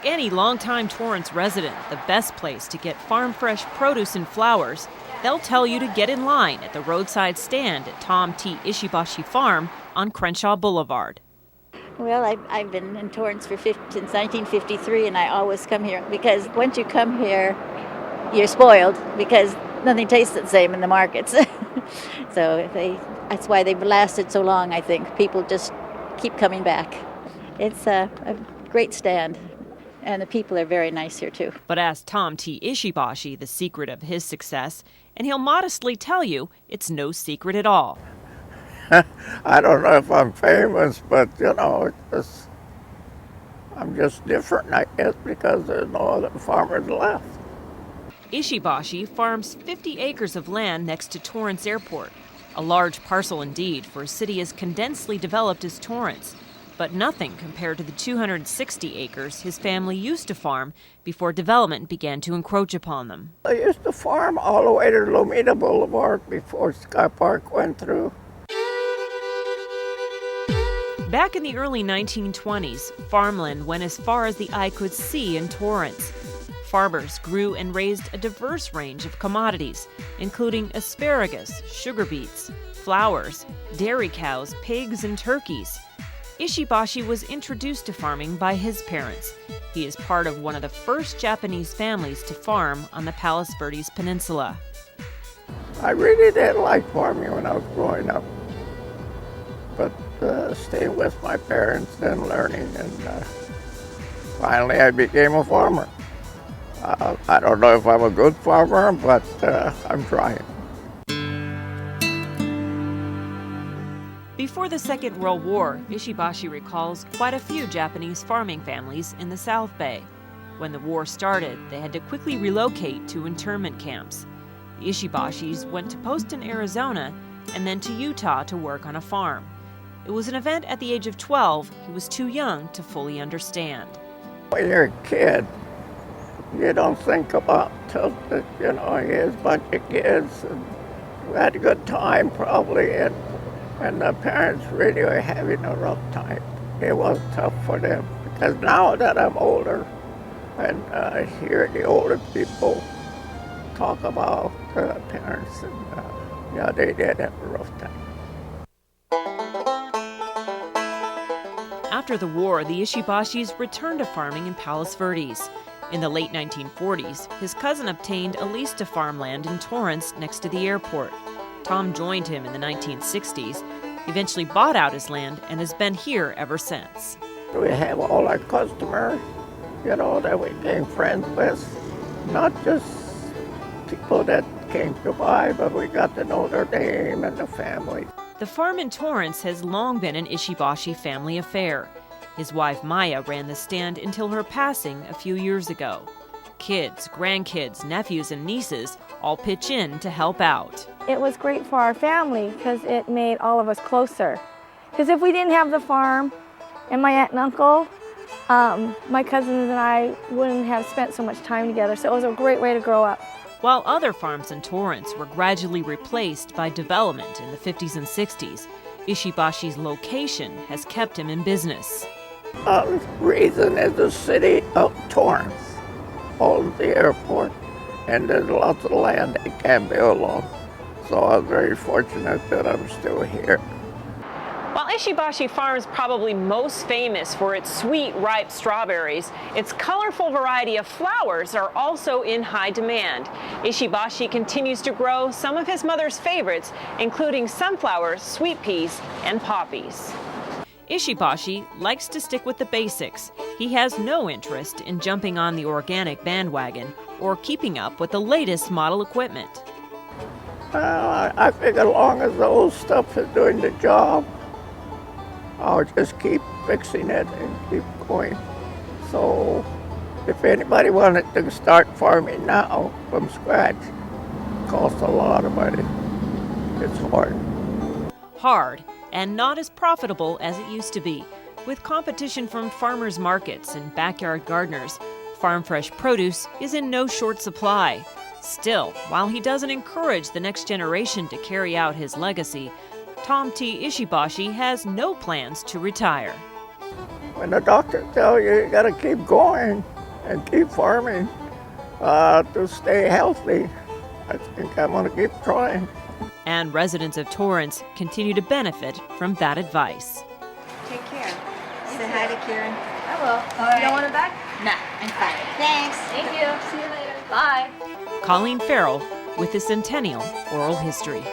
Ask any longtime Torrance resident the best place to get farm-fresh produce and flowers. They'll tell you to get in line at the roadside stand at Tom T. Ishisbashi Farm on Crenshaw Boulevard. Well, I've been in Torrance since 1953, and I always come here because once you come here, you're spoiled because nothing tastes the same in the markets. So that's why they've lasted so long, I think. People just keep coming back. It's a great stand, and the people are very nice here, too. But ask Tom T. Ishisbashi the secret of his success, and he'll modestly tell you it's no secret at all. I don't know if I'm famous, but, I'm just different, I guess, because there's no other farmers left. Ishisbashi farms 50 acres of land next to Torrance Airport, a large parcel indeed for a city as condensely developed as Torrance, but nothing compared to the 260 acres his family used to farm before development began to encroach upon them. I used to farm all the way to Lomita Boulevard before Sky Park went through. Back in the early 1920s, farmland went as far as the eye could see in Torrance. Farmers grew and raised a diverse range of commodities, including asparagus, sugar beets, flowers, dairy cows, pigs, and turkeys. Ishisbashi was introduced to farming by his parents. He is part of one of the first Japanese families to farm on the Palos Verdes Peninsula. I really did like farming when I was growing up, but staying with my parents and learning, and finally I became a farmer. I don't know if I'm a good farmer, but I'm trying. Before the Second World War, Ishisbashi recalls quite a few Japanese farming families in the South Bay. When the war started, they had to quickly relocate to internment camps. The Ishibashis went to Poston, Arizona, and then to Utah to work on a farm. It was an event at the age of 12 he was too young to fully understand. When you're a kid, you don't think about till here's a bunch of kids, and we had a good time probably, and the parents really were having a rough time. It was tough for them, because now that I'm older and I hear the older people talk about parents, and they did have a rough time. After the war, the Ishibashis returned to farming in Palos Verdes. In the late 1940s, his cousin obtained a lease to farmland in Torrance next to the airport. Tom joined him in the 1960s, eventually bought out his land, and has been here ever since. We have all our customers, that we became friends with, not just people that came to buy, but we got to know their name and the family. The farm in Torrance has long been an Ishisbashi family affair. His wife Maya ran the stand until her passing a few years ago. Kids, grandkids, nephews, and nieces all pitch in to help out. It was great for our family because it made all of us closer. Because if we didn't have the farm and my aunt and uncle, my cousins and I wouldn't have spent so much time together. So it was a great way to grow up. While other farms in Torrance were gradually replaced by development in the 50s and 60s, Ishibashi's location has kept him in business. The reason is the City of Torrance owns the airport, and there's lots of land they can't build on. So I'm very fortunate that I'm still here. While Ishisbashi Farm is probably most famous for its sweet, ripe strawberries, its colorful variety of flowers are also in high demand. Ishisbashi continues to grow some of his mother's favorites, including sunflowers, sweet peas, and poppies. Ishisbashi likes to stick with the basics. He has no interest in jumping on the organic bandwagon or keeping up with the latest model equipment. I figure as long as the old stuff is doing the job, I'll just keep fixing it and keep going. So if anybody wanted to start farming now from scratch, it costs a lot of money. It's hard. Hard and not as profitable as it used to be. With competition from farmers markets and backyard gardeners, farm fresh produce is in no short supply. Still, while he doesn't encourage the next generation to carry out his legacy, Tom T. Ishisbashi has no plans to retire. when the doctors tell you got to keep going and keep farming to stay healthy, I think I'm going to keep trying. And residents of Torrance continue to benefit from that advice. Take care. Say hi to Karen. I will. You don't want it back? Nah, I'm fine. Thanks. Thank you. See you later. Bye. Colleen Farrell with the Centennial Oral History.